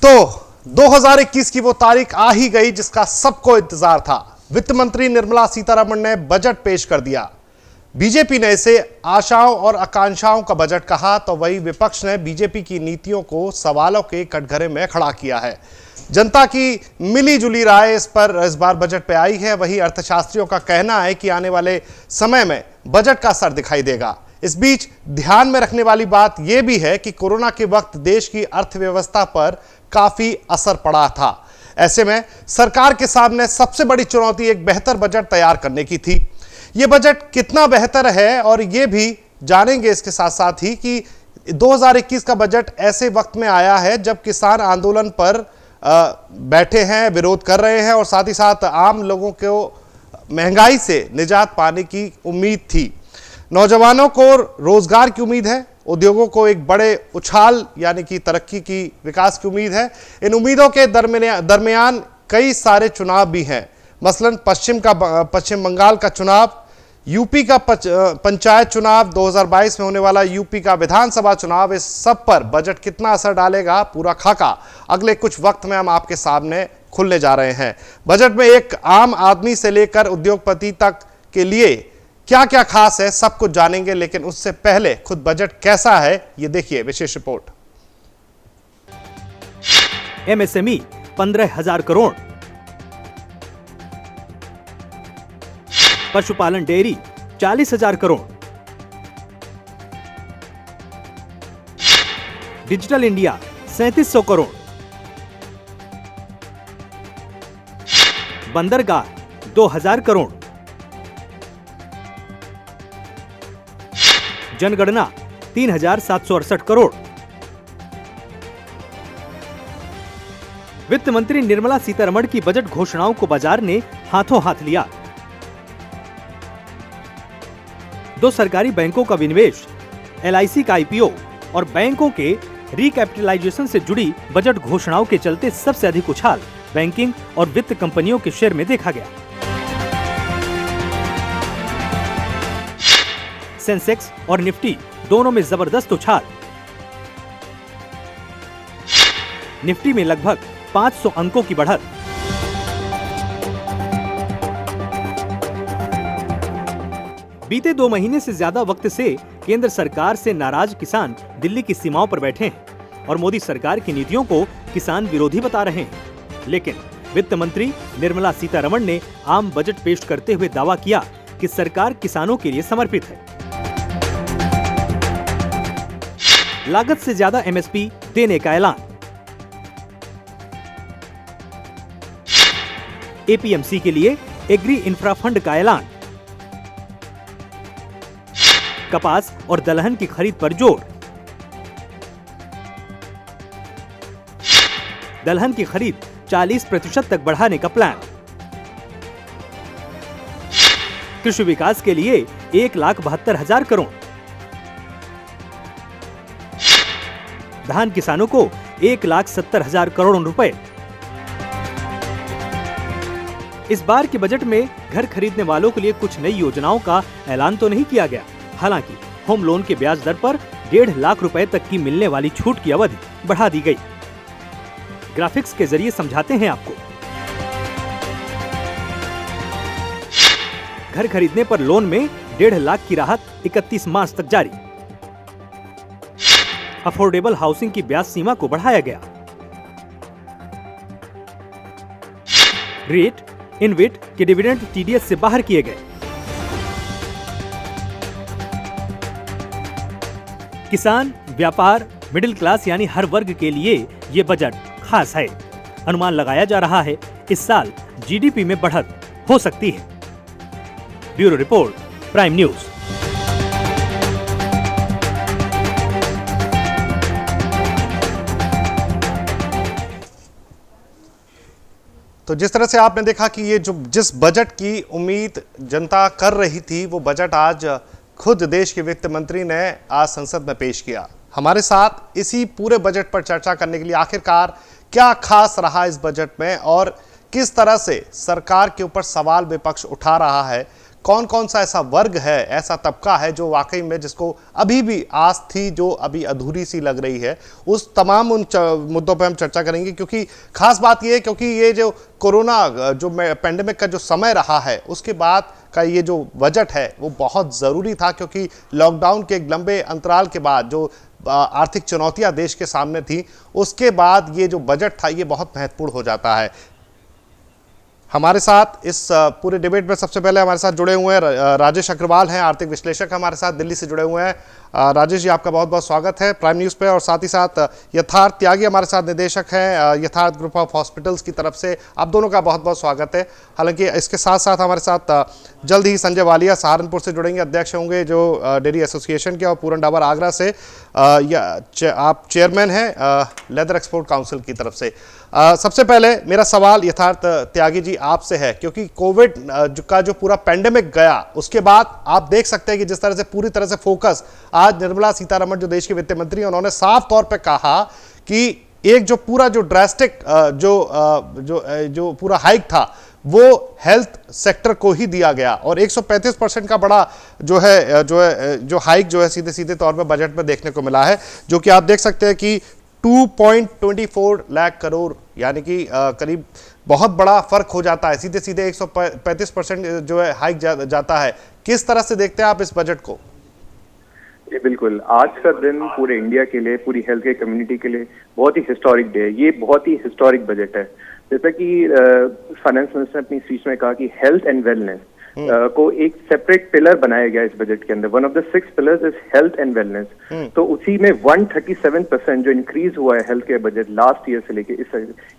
तो 2021 की वो तारीख आ ही गई जिसका सबको इंतजार था। वित्त मंत्री निर्मला सीतारमण ने बजट पेश कर दिया। बीजेपी ने इसे आशाओं और आकांक्षाओं का बजट कहा, तो वही विपक्ष ने बीजेपी की नीतियों को सवालों के कटघरे में खड़ा किया है। जनता की मिली जुली राय इस बार बजट पे आई है। वही अर्थशास्त्रियों का कहना है कि आने वाले समय में बजट का असर दिखाई देगा। इस बीच ध्यान में रखने वाली बात यह भी है कि कोरोना के वक्त देश की अर्थव्यवस्था पर काफी असर पड़ा था। ऐसे में सरकार के सामने सबसे बड़ी चुनौती एक बेहतर बजट तैयार करने की थी। यह बजट कितना बेहतर है और यह भी जानेंगे इसके साथ साथ ही कि 2021 का बजट ऐसे वक्त में आया है जब किसान आंदोलन पर बैठे हैं, विरोध कर रहे हैं और साथ ही साथ आम लोगों को महंगाई से निजात पाने की उम्मीद थी। नौजवानों को रोजगार की उम्मीद है, उद्योगों को एक बड़े उछाल यानी कि तरक्की की विकास की उम्मीद है। इन उम्मीदों के दरमियान कई सारे चुनाव भी हैं। मसलन पश्चिम बंगाल का चुनाव, यूपी का पंचायत चुनाव, 2022 में होने वाला यूपी का विधानसभा चुनाव, इस सब पर बजट कितना असर डालेगा पूरा खाका अगले कुछ वक्त में हम आपके सामने खुलने जा रहे हैं। बजट में एक आम आदमी से लेकर उद्योगपति तक के लिए क्या क्या खास है, सब कुछ जानेंगे। लेकिन उससे पहले खुद बजट कैसा है ये देखिए विशेष रिपोर्ट। एमएसएमई 15,000 करोड़, पशुपालन dairy 40,000 crore, digital India 3700 crore, बंदरगाह 2000 करोड़, जनगणना 3,768 करोड़। वित्त मंत्री निर्मला सीतारमण की बजट घोषणाओं को बाजार ने हाथों हाथ लिया। 2 सरकारी बैंकों का विनिवेश, LIC का IPO और बैंकों के रिकैपिटलाइजेशन से जुड़ी बजट घोषणाओं के चलते सबसे अधिक उछाल बैंकिंग और वित्त कंपनियों के शेयर में देखा गया। सेंसेक्स और निफ्टी दोनों में जबरदस्त उछाल। निफ्टी में लगभग 500 अंकों की बढ़त। बीते 2 महीने से ज्यादा वक्त से केंद्र सरकार से नाराज किसान दिल्ली की सीमाओं पर बैठे हैं और मोदी सरकार की नीतियों को किसान विरोधी बता रहे हैं। लेकिन वित्त मंत्री निर्मला सीतारमण ने आम बजट पेश करते हुए दावा किया कि सरकार किसानों के लिए समर्पित है। लागत से ज्यादा MSP देने का ऐलान। APMC के लिए एग्री इंफ्रा फंड का ऐलान। कपास और दलहन की खरीद पर जोर। दलहन की खरीद 40% तक बढ़ाने का प्लान। कृषि विकास के लिए 1,72,000 करोड़। धान किसानों को 1,70,000 करोड़ रुपए। इस बार के बजट में घर खरीदने वालों के लिए कुछ नई योजनाओं का ऐलान तो नहीं किया गया। हालांकि होम लोन के ब्याज दर पर 1.5 लाख रुपए तक की मिलने वाली छूट की अवधि बढ़ा दी गई। ग्राफिक्स के जरिए समझाते हैं आपको। घर खरीदने पर लोन में 1.5 लाख की राहत 31 मार्च तक जारी। अफोर्डेबल हाउसिंग की ब्याज सीमा को बढ़ाया गया। रेट इनविट के डिविडेंड TDS से बाहर किए गए। किसान, व्यापार, मिडिल क्लास यानी हर वर्ग के लिए ये बजट खास है। अनुमान लगाया जा रहा है इस साल GDP में बढ़त हो सकती है। Bureau report, prime news. तो जिस तरह से आपने देखा कि ये जिस बजट की उम्मीद जनता कर रही थी, वो बजट आज खुद देश के वित्त मंत्री ने आज संसद में पेश किया। हमारे साथ इसी पूरे बजट पर चर्चा करने के लिए आखिरकार क्या खास रहा इस बजट में और किस तरह से सरकार के ऊपर सवाल विपक्ष उठा रहा है, कौन कौन सा ऐसा वर्ग है, ऐसा तबका है जो वाकई में जिसको अभी भी आस थी, जो अभी अधूरी सी लग रही है, उस तमाम उन मुद्दों पर हम चर्चा करेंगे। क्योंकि खास बात यह है क्योंकि ये जो कोरोना जो पेंडेमिक का जो समय रहा है उसके बाद का ये जो बजट है वो बहुत ज़रूरी था, क्योंकि लॉकडाउन के एक लंबे अंतराल के बाद जो आर्थिक चुनौतियां देश के सामने थी, उसके बाद ये जो बजट था ये बहुत महत्वपूर्ण हो जाता है। हमारे साथ इस पूरे डिबेट में सबसे पहले हमारे साथ जुड़े हुए हैं राजेश अग्रवाल हैं, आर्थिक विश्लेषक हमारे साथ दिल्ली से जुड़े हुए हैं। राजेश जी, आपका बहुत बहुत स्वागत है प्राइम न्यूज़ पे। और साथ ही साथ यथार्थ त्यागी हमारे साथ निदेशक हैं यथार्थ ग्रुप ऑफ हॉस्पिटल्स की तरफ से, आप दोनों का बहुत बहुत स्वागत है। हालांकि इसके साथ साथ हमारे साथ जल्द ही संजय वालिया सहारनपुर से जुड़ेंगे, अध्यक्ष होंगे जो डेयरी एसोसिएशन के, और पूरन डाबर आगरा से आप चेयरमैन हैं लेदर एक्सपोर्ट काउंसिल की तरफ से। सबसे पहले मेरा सवाल यथार्थ त्यागी जी आपसे है, क्योंकि कोविड का जो पूरा पेंडेमिक गया उसके बाद आप देख सकते हैं कि जिस तरह से पूरी तरह से फोकस आज निर्मला सीतारमण जो देश की वित्त मंत्री हैं, उन्होंने साफ तौर पे कहा कि एक जो पूरा जो ड्रास्टिक जो पूरा हाइक था वो हेल्थ सेक्टर को ही दिया गया, और 135% का बड़ा जो हाइक जो है सीधे सीधे तौर पे बजट में देखने को मिला है, जो कि आप देख सकते हैं कि 2.24 लाख करोड़, यानी कि करीब बहुत बड़ा फर्क हो जाता है। सीधे सीधे 135% जो है हाइक जाता है। किस तरह से देखते हैं आप इस बजट को? जी बिल्कुल, आज का दिन पूरे इंडिया के लिए, पूरी हेल्थ केयर कम्युनिटी के लिए बहुत ही हिस्टोरिक डे है। ये बहुत ही हिस्टोरिक बजट है। जैसा कि फाइनेंस मिनिस्टर ने अपनी स्पीच में कहा कि हेल्थ एंड वेलनेस को एक सेपरेट पिलर बनाया गया इस बजट के अंदर। One of the 6 pillars is health and wellness. तो उसी में 137% जो इंक्रीज हुआ है health care budget last year से लेके इस,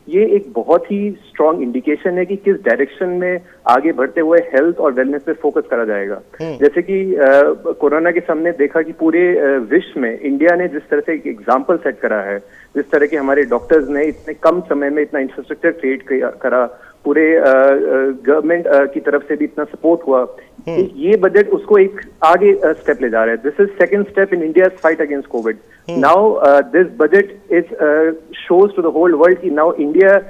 ये एक बहुत ही स्ट्रॉन्ग इंडिकेशन है कि किस डायरेक्शन में आगे बढ़ते हुए हेल्थ और वेलनेस पे फोकस करा जाएगा। जैसे कि कोरोना के सामने देखा कि पूरे विश्व में इंडिया ने जिस तरह से एक एग्जाम्पल सेट करा है, जिस तरह के हमारे डॉक्टर्स ने इतने कम समय में इतना इंफ्रास्ट्रक्चर क्रिएट करा, पूरे गवर्नमेंट की तरफ से भी इतना सपोर्ट हुआ, ये बजट उसको एक आगे स्टेप ले जा रहा है। This is second step in India fight against covid. Now this budget is shows to the whole world कि now India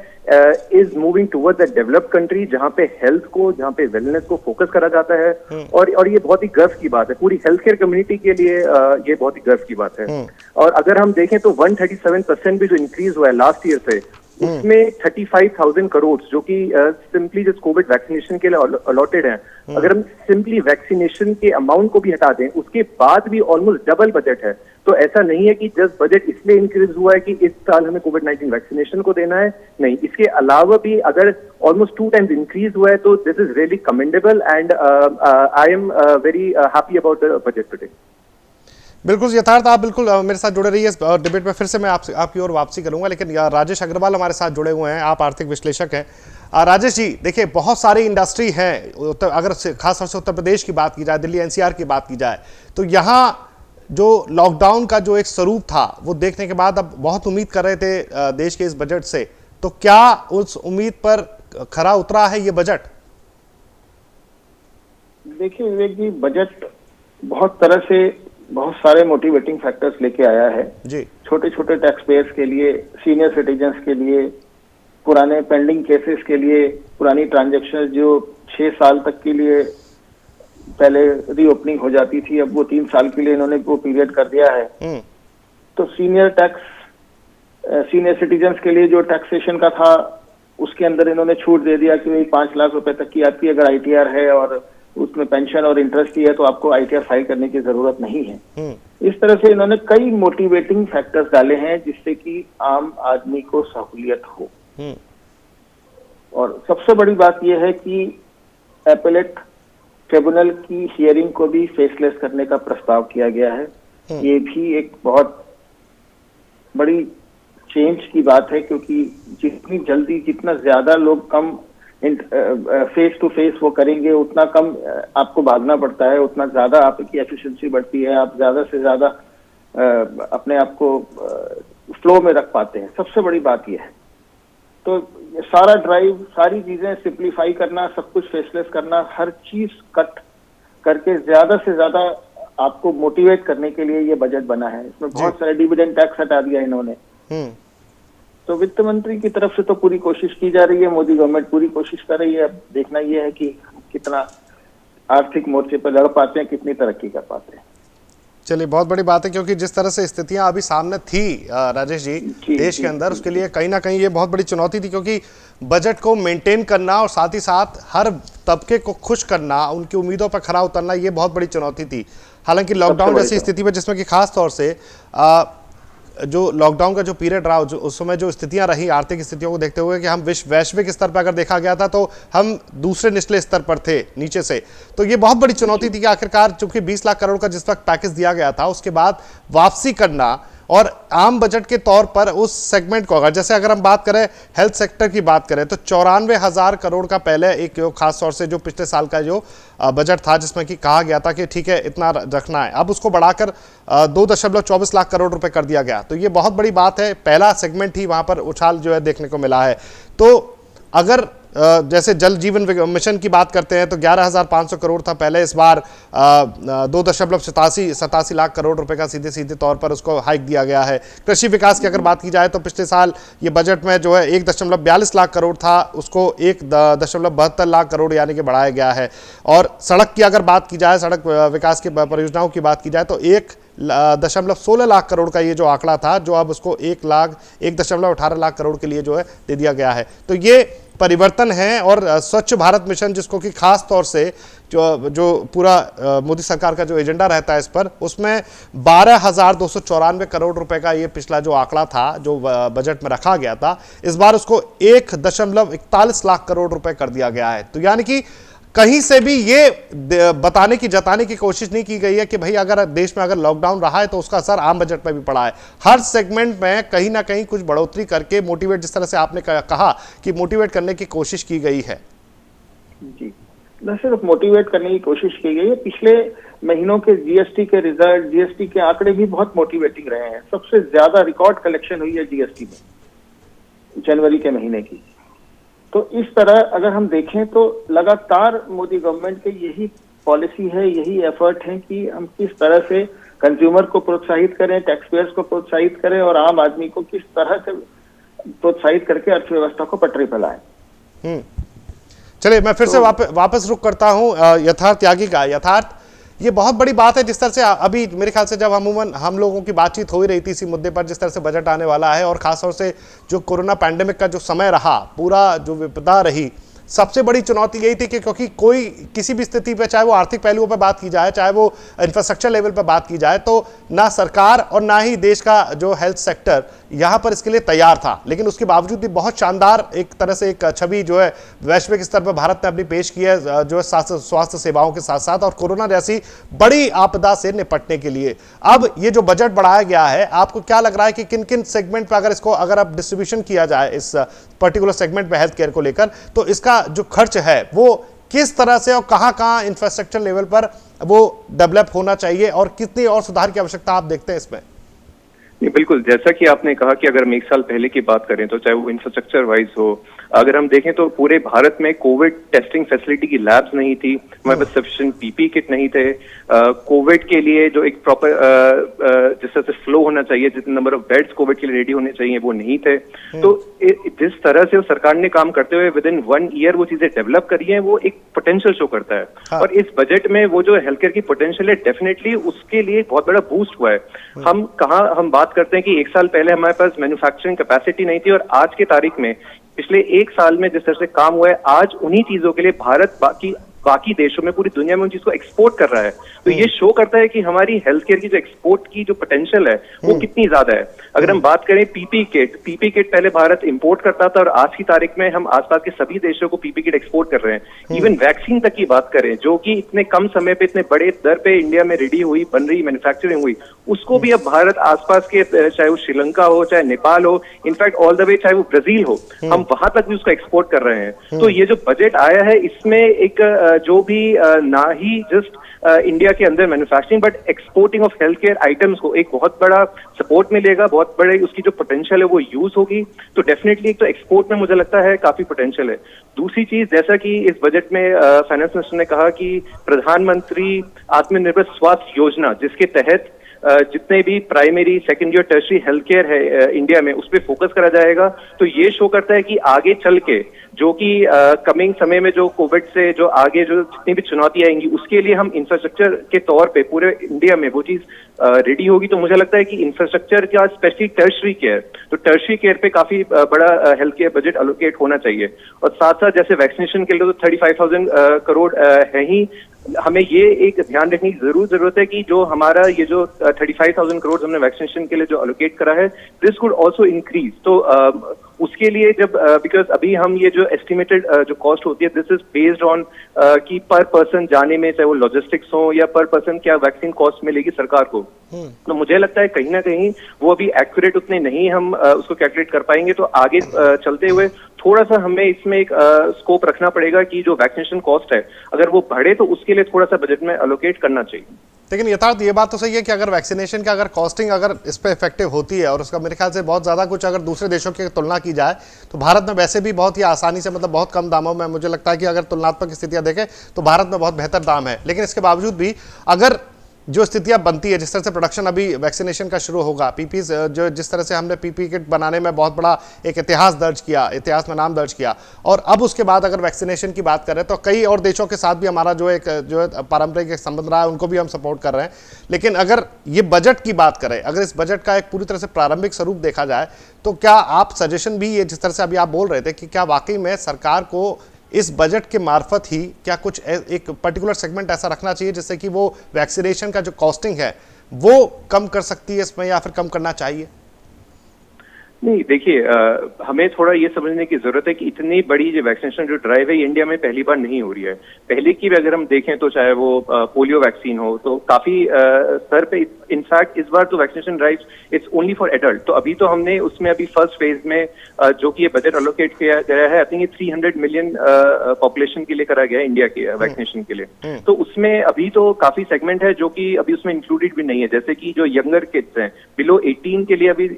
is moving towards a developed country, जहां पे हेल्थ को, जहां पे वेलनेस को फोकस करा जाता है। और ये बहुत ही गर्व की बात है पूरी हेल्थ केयर कम्युनिटी के लिए। ये बहुत ही गर्व की बात है। और अगर हम देखें तो 137% भी जो इंक्रीज हुआ है लास्ट ईयर से, उसमें 35,000 करोड़ जो कि सिंपली जिस कोविड वैक्सीनेशन के लिए अलॉटेड है, अगर हम सिंपली वैक्सीनेशन के अमाउंट को भी हटा दें, उसके बाद भी ऑलमोस्ट डबल बजट है। तो ऐसा नहीं है कि जस्ट बजट इसलिए इंक्रीज हुआ है कि इस साल हमें कोविड-19 वैक्सीनेशन को देना है, नहीं, इसके अलावा भी अगर ऑलमोस्ट 2 टाइम्स इंक्रीज हुआ है तो this is really commendable and I am very happy about the budget today. बिल्कुल यथार्थ, आप बिल्कुल मेरे साथ जुड़े रहिए। इस डिबेट में फिर से मैं आपकी ओर वापसी करूंगा, लेकिन राजेश अग्रवाल हमारे साथ जुड़े हुए हैं, आप आर्थिक विश्लेषक हैं। राजेश जी, देखिए बहुत सारी इंडस्ट्री हैं, अगर खासतौर से उत्तर प्रदेश की बात की जाए, दिल्ली एनसीआर की बात की जाए, तो यहाँ जो लॉकडाउन का जो एक स्वरूप था वो देखने के बाद अब बहुत उम्मीद कर रहे थे देश के इस बजट से, तो क्या उस उम्मीद पर खरा उतरा है ये बजट? देखिए विवेक जी, बजट बहुत तरह से बहुत सारे मोटिवेटिंग फैक्टर्स लेके आया है जी। छोटे छोटे टैक्स पेयर्स के लिए, सीनियर सिटीजन्स के लिए, पुराने पेंडिंग केसेस के लिए, पुरानी ट्रांजैक्शन जो 6 साल तक के लिए पहले रीओपनिंग हो जाती थी, अब वो 3 साल के लिए इन्होंने वो पीरियड कर दिया है। तो सीनियर सिटीजन्स के लिए जो टैक्सेशन का था उसके अंदर इन्होंने छूट दे दिया कि 5 लाख रुपए तक की आपकी अगर आईटीआर है और उसमें पेंशन और इंटरेस्ट ही है तो आपको आईटीआर फाइल करने की जरूरत नहीं है। इस तरह से इन्होंने कई मोटिवेटिंग फैक्टर्स डाले हैं जिससे कि आम आदमी को सहूलियत हो। और सबसे बड़ी बात यह है कि एपेलेट ट्रिब्यूनल की हियरिंग को भी फेसलेस करने का प्रस्ताव किया गया है। ये भी एक बहुत बड़ी चेंज की बात है, क्योंकि जितनी जल्दी, जितना ज्यादा लोग कम फेस टू फेस वो करेंगे, उतना कम आपको भागना पड़ता है, उतना ज्यादा आपकी एफिशिएंसी बढ़ती है, आप ज्यादा से ज्यादा अपने आप को फ्लो में रख पाते हैं। सबसे बड़ी बात यह है। तो सारा ड्राइव, सारी चीजें सिंप्लीफाई करना, सब कुछ फेसलेस करना, हर चीज कट करके ज्यादा से ज्यादा आपको मोटिवेट करने के लिए ये बजट बना है। इसमें बहुत सारे डिविडेंड टैक्स हटा दिया इन्होंने। तो वित्त मंत्री की तरफ से तो पूरी कोशिश की जा रही है, मोदी गवर्नमेंट पूरी कोशिश कर रही है। अब देखना यह है कि कितना आर्थिक मोर्चे पर लड़ पाते हैं, कितनी तरक्की कर पाते हैं। चलिए, बहुत बड़ी बात है, क्योंकि जिस तरह से स्थितियां अभी सामने थी राजेश जी देश के अंदर, उसके लिए कहीं ना कहीं ये बहुत बड़ी चुनौती थी, क्योंकि बजट को मेंटेन करना और साथ ही साथ हर तबके को खुश करना, उनकी उम्मीदों पर खरा उतरना, ये बहुत बड़ी चुनौती थी। हालांकि लॉकडाउन जैसी स्थिति में, जिसमें कि खास तौर से जो लॉकडाउन का जो पीरियड रहा, जो उस समय जो स्थितियां रही, आर्थिक स्थितियों को देखते हुए कि हम वैश्विक स्तर पर अगर देखा गया था तो हम दूसरे निचले स्तर पर थे नीचे से, तो ये बहुत बड़ी चुनौती थी कि आखिरकार चूंकि 20 लाख करोड़ का जिस वक्त पैकेज दिया गया था, उसके बाद वापसी करना और आम बजट के तौर पर उस सेगमेंट को, अगर हम बात करें हेल्थ सेक्टर की बात करें, तो 94,000 करोड़ का पहले एक खास तौर से जो पिछले साल का जो बजट था, जिसमें कि कहा गया था कि ठीक है इतना रखना है, अब उसको बढ़ाकर 2.24 लाख करोड़ रुपए कर दिया गया। तो ये बहुत बड़ी बात है, पहला सेगमेंट ही वहां पर उछाल जो है देखने को मिला है। तो अगर जैसे जल जीवन मिशन की बात करते हैं तो 11,500 करोड़ था पहले, इस बार 2.87 लाख करोड़ रुपए का सीधे सीधे तौर पर उसको हाइक दिया गया है। कृषि विकास की अगर बात की जाए तो पिछले साल ये बजट में जो है 1.42 लाख करोड़ था, उसको 1.72 लाख करोड़ यानी कि बढ़ाया गया है। और सड़क की अगर बात की जाए, सड़क विकास की परियोजनाओं की बात की जाए तो 1.16 लाख करोड़ का ये जो आंकड़ा था, जो अब उसको 1.18 लाख करोड़ के लिए जो है दे दिया गया है। तो ये परिवर्तन है। और स्वच्छ भारत मिशन, जिसको कि खास तौर से जो पूरा मोदी सरकार का जो एजेंडा रहता है इस पर, उसमें 12,294 करोड़ रुपए का ये पिछला जो आंकड़ा था जो बजट में रखा गया था, इस बार उसको 1.41 लाख करोड़ रुपए कर दिया गया है। तो यानी कि कहीं से भी ये जताने की कोशिश नहीं की गई है कि भाई अगर देश में अगर लॉकडाउन रहा है तो उसका असर आम बजट में भी पड़ा है। हर सेगमेंट में कहीं ना कहीं कुछ बढ़ोतरी करके मोटिवेट, जिस तरह से आपने कहा कि मोटिवेट करने की कोशिश की गई है। जी, न सिर्फ मोटिवेट करने की कोशिश की गई है, पिछले महीनों के जीएसटी के रिजल्ट, जीएसटी के आंकड़े भी बहुत मोटिवेटिंग रहे हैं। सबसे ज्यादा रिकॉर्ड कलेक्शन हुई है जीएसटी में जनवरी के महीने की। तो इस तरह अगर हम देखें तो लगातार मोदी गवर्नमेंट की यही पॉलिसी है, यही एफर्ट है कि हम किस तरह से कंज्यूमर को प्रोत्साहित करें, टैक्स पेयर्स को प्रोत्साहित करें और आम आदमी को किस तरह से प्रोत्साहित करके अर्थव्यवस्था को पटरी पर लाएं। चलिए, मैं फिर से वापस रुक करता हूं यथार्थ त्यागी का। यथार्थ, ये बहुत बड़ी बात है जिस तरह से अभी मेरे ख्याल से जब अमूमन हम लोगों की बातचीत हो ही रही थी इसी मुद्दे पर, जिस तरह से बजट आने वाला है और खासतौर से जो कोरोना पैंडेमिक का जो समय रहा, पूरा जो विपदा रही, सबसे बड़ी चुनौती यही थी कि क्योंकि कोई किसी भी स्थिति पे, चाहे वो आर्थिक पहलुओं पर बात की जाए, चाहे वो इंफ्रास्ट्रक्चर लेवल पर बात की जाए, तो ना सरकार और ना ही देश का जो हेल्थ सेक्टर यहाँ पर इसके लिए तैयार था। लेकिन उसके बावजूद भी बहुत शानदार एक तरह से एक छवि जो है वैश्विक स्तर पर भारत ने अपनी पेश की है, जो है स्वास्थ्य सेवाओं के साथ साथ और कोरोना जैसी बड़ी आपदा से निपटने के लिए। अब ये जो बजट बढ़ाया गया है, आपको क्या लग रहा है कि किन किन सेगमेंट पर अगर अब डिस्ट्रीब्यूशन किया जाए इस पर्टिकुलर सेगमेंट में हेल्थ केयर को लेकर, तो इसका जो खर्च है वो किस तरह से और कहां इंफ्रास्ट्रक्चर लेवल पर वो डेवलप होना चाहिए और कितनी और सुधार की आवश्यकता आप देखते हैं इसमें? नहीं, बिल्कुल, जैसा कि आपने कहा कि अगर हम 1 साल पहले की बात करें तो चाहे वो इंफ्रास्ट्रक्चर वाइज हो, अगर हम देखें तो पूरे भारत में कोविड टेस्टिंग फैसिलिटी की लैब्स नहीं थी, हमारे पास सफिशिएंट पीपी किट नहीं थे, कोविड के लिए जो एक प्रॉपर जिस तरह से फ्लो होना चाहिए, जितने नंबर ऑफ बेड्स कोविड के लिए रेडी होने चाहिए वो नहीं थे। तो जिस तरह से सरकार ने काम करते हुए विद इन 1 ईयर वो चीजें डेवलप करी हैं, वो एक पोटेंशियल शो करता है। हाँ। और इस बजट में वो जो हेल्थ केयर की पोटेंशियल है, डेफिनेटली उसके लिए बहुत बड़ा बूस्ट हुआ है। हम बात करते हैं कि 1 साल पहले हमारे पास मैन्युफैक्चरिंग कैपेसिटी नहीं थी और आज की तारीख में पिछले 1 साल में जिस तरह से काम हुआ है, आज उन्हीं चीजों के लिए भारत बाकी देशों में, पूरी दुनिया में उन चीज को एक्सपोर्ट कर रहा है। तो ये शो करता है कि हमारी हेल्थ केयर की जो एक्सपोर्ट की जो पोटेंशियल है वो कितनी ज्यादा है। अगर हम बात करें पीपी किट पहले भारत इंपोर्ट करता था और आज की तारीख में हम आसपास के सभी देशों को पीपी किट एक्सपोर्ट कर रहे हैं। इवन वैक्सीन तक की बात करें, जो कि इतने कम समय पे इतने बड़े दर पे इंडिया में रेडी हुई, बन रही, मैन्युफैक्चरिंग हुई, उसको भी अब भारत आसपास के, चाहे वो श्रीलंका हो, चाहे नेपाल हो, इनफैक्ट ऑल द वे चाहे वो ब्राजील हो, हम वहां तक भी उसको एक्सपोर्ट कर रहे हैं। तो ये जो बजट आया है, इसमें एक जो भी ना ही जस्ट इंडिया के अंदर manufacturing but exporting of health care items को एक बहुत बड़ा सपोर्ट मिलेगा, बहुत बड़े उसकी जो पोटेंशियल है वो यूज होगी। तो डेफिनेटली एक तो एक्सपोर्ट में मुझे लगता है काफी पोटेंशियल है। दूसरी चीज, जैसा कि इस बजट में फाइनेंस मिनिस्टर ने कहा कि प्रधानमंत्री आत्मनिर्भर स्वास्थ्य योजना, जिसके तहत जितने भी प्राइमरी, सेकेंडरी और टर्शरी हेल्थ केयर है इंडिया में, उस पर फोकस करा जाएगा। तो ये शो करता है कि आगे चल के जो कि कमिंग समय में जो कोविड से जो आगे जो जितनी भी चुनौतियां आएंगी उसके लिए हम इंफ्रास्ट्रक्चर के तौर पे पूरे इंडिया में वो चीज रेडी होगी। तो मुझे लगता है कि इंफ्रास्ट्रक्चर का स्पेशली टर्शरी केयर, तो टर्शरी केयर पे काफी बड़ा हेल्थ केयर बजट एलोकेट होना चाहिए। और साथ साथ जैसे वैक्सीनेशन के लिए तो 35,000 करोड़ है ही, हमें ये एक ध्यान रखने की जरूरत है कि जो हमारा ये जो 35,000 करोड़ हमने वैक्सीनेशन के लिए जो एलोकेट करा है, दिस कुड आल्सो इंक्रीज। तो उसके लिए जब बिकॉज अभी हम ये जो एस्टिमेटेड जो कॉस्ट होती है, दिस इज बेस्ड ऑन कि पर पर्सन जाने में, चाहे वो लॉजिस्टिक्स हो या पर पर्सन क्या वैक्सीन कॉस्ट मिलेगी सरकार को। तो मुझे लगता है कहीं ना कहीं वो अभी एक्यूरेट उतने नहीं हम उसको कैलकुलेट कर पाएंगे। तो आगे चलते हुए थोड़ा सा हमें इसमें एक स्कोप रखना पड़ेगा कि जो वैक्सीनेशन कॉस्ट है अगर वो बढ़े तो उसके लिए थोड़ा सा बजट में एलोकेट करना चाहिए। लेकिन यथार्थ ये बात तो सही है कि अगर वैक्सीनेशन का अगर कॉस्टिंग अगर इस पे इफेक्टिव होती है और उसका मेरे ख्याल से बहुत ज़्यादा कुछ अगर दूसरे देशों की तुलना की जाए तो भारत में वैसे भी बहुत ही आसानी से, मतलब बहुत कम दामों में, मुझे लगता है कि अगर तुलनात्मक स्थितियां देखें तो भारत में बहुत बेहतर दाम है। लेकिन इसके बावजूद भी अगर जो स्थितियां बनती है, जिस तरह से प्रोडक्शन अभी वैक्सीनेशन का शुरू होगा, पीपी जो जिस तरह से हमने पीपी किट बनाने में बहुत बड़ा एक इतिहास में नाम दर्ज किया, और अब उसके बाद अगर वैक्सीनेशन की बात करें तो कई और देशों के साथ भी हमारा जो पारंपरिक संबंध रहा है उनको भी हम सपोर्ट कर रहे हैं। लेकिन अगर ये बजट की बात करें, अगर इस बजट का एक पूरी तरह से प्रारंभिक स्वरूप देखा जाए तो क्या आप सजेशन भी, ये जिस तरह से अभी आप बोल रहे थे कि क्या वाकई में सरकार को इस बजट के मार्फत ही क्या कुछ एक पर्टिकुलर सेगमेंट ऐसा रखना चाहिए जिससे कि वो वैक्सीनेशन का जो कॉस्टिंग है वो कम कर सकती है इसमें, या फिर कम करना चाहिए? नहीं, देखिए हमें थोड़ा ये समझने की जरूरत है कि इतनी बड़ी जो वैक्सीनेशन जो ड्राइव है ये इंडिया में पहली बार नहीं हो रही है। पहले की भी अगर हम देखें तो चाहे वो पोलियो वैक्सीन हो तो काफी स्तर पे, इनफैक्ट इस बार तो vaccination drive it's only for adult. तो अभी तो हमने उसमें अभी फर्स्ट फेज में जो कि ये बजट एलोकेट किया गया है, आई थिंक ये 300 मिलियन पॉपुलेशन के लिए करा गया है इंडिया के वैक्सीनेशन के लिए। तो उसमें अभी तो काफी सेगमेंट है जो कि अभी उसमें इंक्लूडेड भी नहीं है, जैसे कि जो यंगर किड्स हैं बिलो 18 के लिए अभी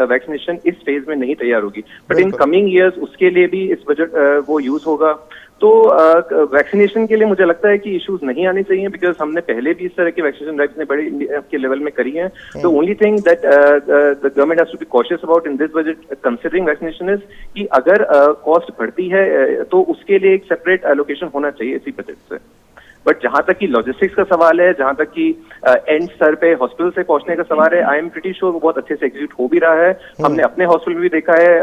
वैक्सीनेशन इस फेज में नहीं तैयार होगी, बट इन कमिंग ईयर्स उसके लिए भी इस बजट वो यूज होगा। तो वैक्सीनेशन के लिए मुझे लगता है कि इश्यूज नहीं आने चाहिए, बिकॉज हमने पहले भी इस तरह की वैक्सीनेशन ड्राइव्स ने बड़े इंडिया के लेवल में करी है। The only thing that the government has to be cautious about in this budget considering vaccination is कि अगर कॉस्ट बढ़ती है तो उसके लिए एक सेपरेट एलोकेशन होना चाहिए इसी बजट से। बट जहां तक कि लॉजिस्टिक्स का सवाल है, जहां तक कि एंड स्तर पे हॉस्पिटल से पहुंचने का सवाल है, आई एम प्रीटी श्योर वो बहुत अच्छे से एग्जीक्यूट हो भी रहा है। हमने अपने हॉस्पिटल में भी देखा है,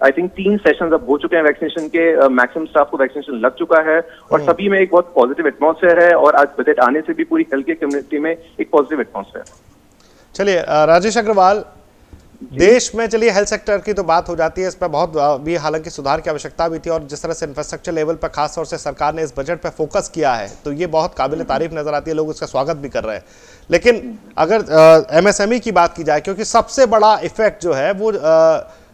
आई थिंक 3 सेशंस अब हो चुके हैं वैक्सीनेशन के, मैक्सिमम स्टाफ को वैक्सीनेशन लग चुका है और सभी में एक बहुत पॉजिटिव एटमॉस्फेयर है और आज बजट आने से भी पूरी हेल्थ केयर कम्युनिटी में एक पॉजिटिव एटमॉस्फेयर है। चलिए राजेश अग्रवाल, देश में चलिए हेल्थ सेक्टर की तो बात हो जाती है, इस पर बहुत भी हालांकि सुधार की आवश्यकता भी थी, और जिस तरह से इंफ्रास्ट्रक्चर लेवल पर खास तौर से सरकार ने इस बजट पर फोकस किया है तो ये बहुत काबिल तारीफ नजर आती है, लोग इसका स्वागत भी कर रहे हैं। लेकिन अगर एमएसएमई की बात की जाए, क्योंकि सबसे बड़ा इफेक्ट जो है वो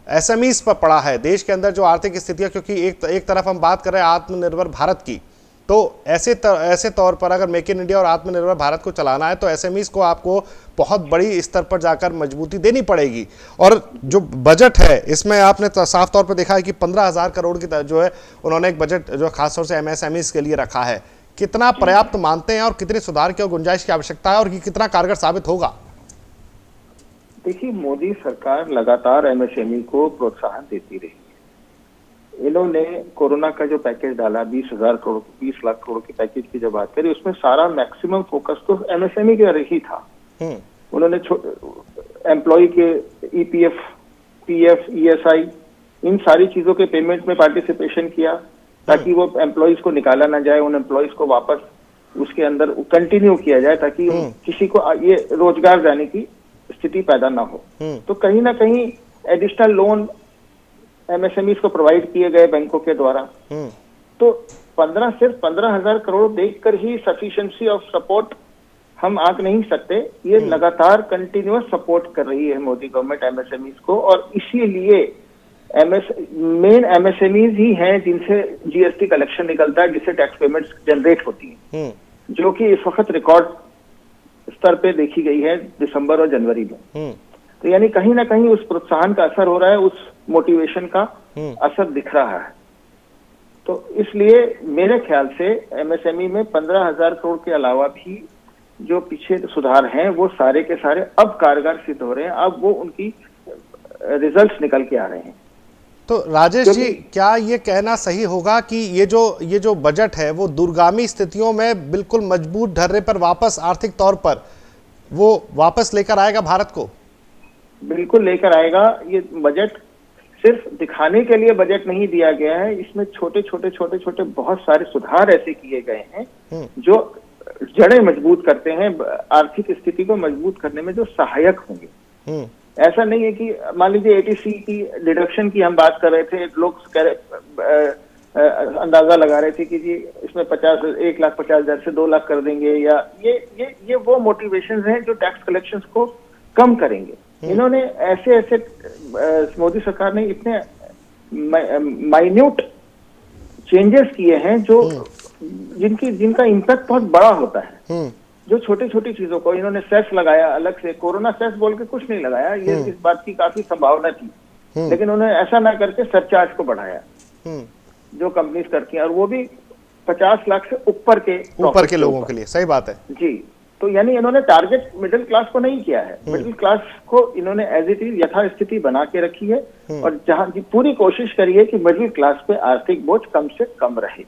एसएमईज पर पड़ा है देश के अंदर, जो आर्थिक स्थितियां, क्योंकि एक तरफ हम बात कर रहे हैं आत्मनिर्भर भारत की, तो ऐसे तौर पर अगर मेक इन इंडिया और आत्मनिर्भर भारत को चलाना है तो एसएमईज को आपको बहुत बड़ी स्तर पर जाकर मजबूती देनी पड़ेगी। और जो बजट है इसमें आपने तो साफ तौर पर देखा है कि 15,000 करोड़ की जो है उन्होंने एक बजट जो खासतौर से एमएसएमईज के लिए रखा है। कितना पर्याप्त मानते हैं और कितने सुधार की और गुंजाइश की आवश्यकता है और ये कितना कारगर साबित होगा? देखिए, मोदी सरकार लगातार एमएसएमई को प्रोत्साहन देती रही। इन्होंने कोरोना का जो पैकेज डाला 20 लाख करोड़ के पैकेज की जब बात करी, उसमें सारा मैक्सिमम फोकस तो एमएसएमई के ही था। उन्होंने एम्प्लॉय के ईपीएफ, पीएफ, ईएसआई, इन सारी चीजों के पेमेंट में पार्टिसिपेशन किया ताकि वो एम्प्लॉयज को निकाला ना जाए, उन एम्प्लॉयज को वापस उसके अंदर कंटिन्यू किया जाए ताकि किसी को ये रोजगार जाने की स्थिति पैदा ना हो। तो कहीं ना कहीं एडिशनल लोन एमएसएमईज को प्रोवाइड किए गए बैंकों के द्वारा। तो सिर्फ 15,000 करोड़ देखकर ही सफिशिएंसी ऑफ सपोर्ट हम आंक नहीं सकते। ये लगातार कंटिन्यूअस सपोर्ट कर रही है मोदी गवर्नमेंट एमएसएमईज को, और इसीलिए मेन एमएसएमईज ही हैं जिनसे जीएसटी कलेक्शन निकलता है, जिससे टैक्स पेमेंट्स जनरेट होती हैं, जो कि इस वक्त रिकॉर्ड स्तर पे देखी गई है दिसंबर और जनवरी में। तो यानी कहीं ना कहीं उस प्रोत्साहन का असर हो रहा है, उस मोटिवेशन का असर दिख रहा है। तो इसलिए मेरे ख्याल से एमएसएमई में 15,000 करोड़ के अलावा भी जो पीछे सुधार हैं वो सारे के सारे अब कारगर सिद्ध हो रहे हैं, अब वो उनकी रिजल्ट्स निकल के आ रहे हैं। तो राजेश जी, क्या ये कहना सही होगा कि ये जो बजट है वो दूरगामी स्थितियों में बिल्कुल मजबूत ढर्रे पर वापस आर्थिक तौर पर वो वापस लेकर आएगा भारत को? बिल्कुल लेकर आएगा। ये बजट सिर्फ दिखाने के लिए बजट नहीं दिया गया है, इसमें छोटे छोटे बहुत सारे सुधार ऐसे किए गए हैं जो जड़ें मजबूत करते हैं, आर्थिक स्थिति को मजबूत करने में जो सहायक होंगे। ऐसा नहीं है कि मान लीजिए एटीसी की डिडक्शन की हम बात कर रहे थे, लोग अंदाजा लगा रहे थे कि जी इसमें 1,50,000 से 2 लाख कर देंगे, या ये वो मोटिवेशंस हैं जो टैक्स कलेक्शंस को कम करेंगे। इन्होंने ऐसे मोदी सरकार ने इतने माइन्यूट चेंजेस किए हैं जो जिनका इम्पैक्ट बहुत बड़ा होता है। जो छोटी छोटी चीजों को इन्होंने सेस लगाया अलग से, कोरोना सेस बोल के कुछ नहीं लगाया, ये इस बात की काफी संभावना थी, लेकिन उन्होंने ऐसा ना करके सरचार्ज को बढ़ाया जो कंपनीज करती हैं, और वो भी 50 लाख से ऊपर के लोगों के लिए। सही बात है जी। तो यानी इन्होंने टारगेट मिडिल क्लास को नहीं किया है, मिडिल क्लास को इन्होंने एज इट इज यथास्थिति बना के रखी है, और जहां पूरी कोशिश करी है कि मिडिल क्लास पे आर्थिक बोझ कम से कम रहे।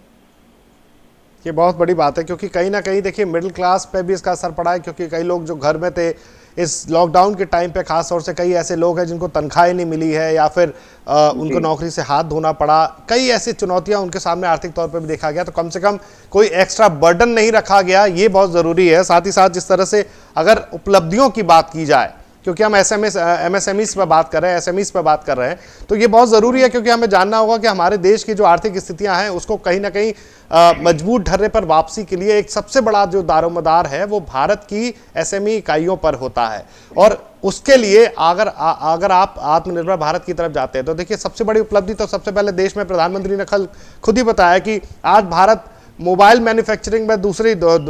ये बहुत बड़ी बात है, क्योंकि कहीं ना कहीं देखिए मिडिल क्लास पे भी इसका असर पड़ा है, क्योंकि कई लोग जो घर में थे इस लॉकडाउन के टाइम पे, खास तौर से कई ऐसे लोग हैं जिनको तनख्वाहें नहीं मिली है या फिर उनको नौकरी से हाथ धोना पड़ा। कई ऐसी चुनौतियां उनके सामने आर्थिक तौर पे भी देखा गया, तो कम से कम कोई एक्स्ट्रा बर्डन नहीं रखा गया, ये बहुत ज़रूरी है। साथ ही साथ जिस तरह से अगर उपलब्धियों की बात की जाए, क्योंकि हम एमएसएमईज पर बात कर रहे हैं, एसएमईज पर बात कर रहे हैं, तो ये बहुत ज़रूरी है, क्योंकि हमें जानना होगा कि हमारे देश की जो आर्थिक स्थितियां हैं उसको कहीं ना कहीं मजबूत ढर्रे पर वापसी के लिए एक सबसे बड़ा जो दारोमदार है वो भारत की एसएमई इकाइयों पर होता है। और उसके लिए अगर आप आत्मनिर्भर भारत की तरफ जाते हैं तो देखिए सबसे बड़ी उपलब्धि तो सबसे पहले देश में प्रधानमंत्री ने खुद ही बताया कि आज भारत मोबाइल मैन्युफैक्चरिंग में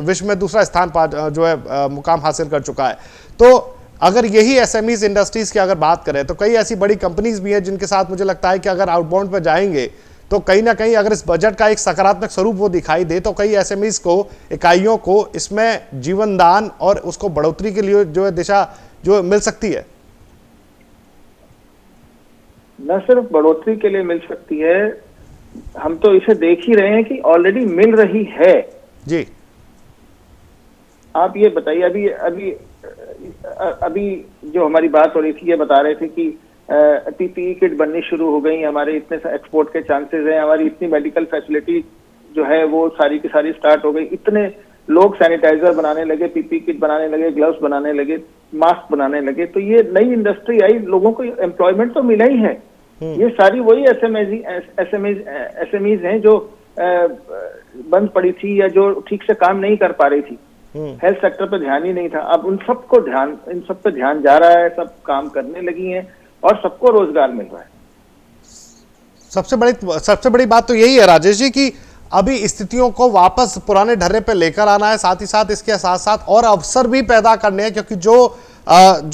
विश्व में दूसरा स्थान जो है मुकाम हासिल कर चुका है। तो अगर यही एसएमईज इंडस्ट्रीज की अगर बात करें तो कई ऐसी बड़ी कंपनीज भी हैं जिनके साथ मुझे लगता है कि अगर आउटबाउंड पर जाएंगे तो कहीं ना कहीं अगर इस बजट का एक सकारात्मक स्वरूप वो दिखाई दे तो कई एसएमईज को, इकाइयों को इसमें जीवन दान और उसको बढ़ोतरी के लिए जो है दिशा जो मिल सकती है। न सिर्फ बढ़ोतरी के लिए मिल सकती है, हम तो इसे देख ही रहे हैं कि ऑलरेडी मिल रही है जी। आप ये बताइए, अभी जो हमारी बात हो रही थी, ये बता रहे थे कि पीपीई किट बननी शुरू हो गई, हमारे इतने एक्सपोर्ट के चांसेस हैं, हमारी इतनी मेडिकल फैसिलिटी जो है वो सारी की सारी स्टार्ट हो गई, इतने लोग सैनिटाइजर बनाने लगे, पीपीई किट बनाने लगे, ग्लव्स बनाने लगे, मास्क बनाने लगे। तो ये नई इंडस्ट्री आई, लोगों को एम्प्लॉयमेंट तो मिला ही है। ये सारी वही एसएमईज हैं जो बंद पड़ी थी या जो ठीक से काम नहीं कर पा रही थी, हेल्थ सेक्टर पर ध्यान ही नहीं था। अब इन सब पे ध्यान जा रहा है, सब काम करने लगी हैं और सबको रोजगार मिल रहा है। सबसे बड़ी बात तो यही है राजेश जी कि अभी स्थितियों को वापस पुराने ढर्रे पे लेकर आना है, साथ ही साथ इसके साथ साथ और अवसर भी पैदा करने हैं, क्योंकि जो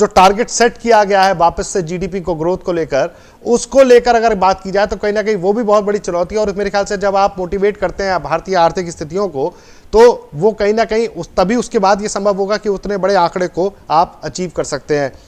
टारगेट सेट किया गया है वापस से जीडीपी को ग्रोथ को लेकर, उसको लेकर अगर बात की जाए तो कहीं ना कहीं वो भी बहुत बड़ी चुनौती है। और मेरे ख्याल से जब आप मोटिवेट करते हैं भारतीय आर्थिक स्थितियों को तो वो कहीं ना कहीं तभी उसके बाद ये संभव होगा कि उतने बड़े आंकड़े को आप अचीव कर सकते हैं।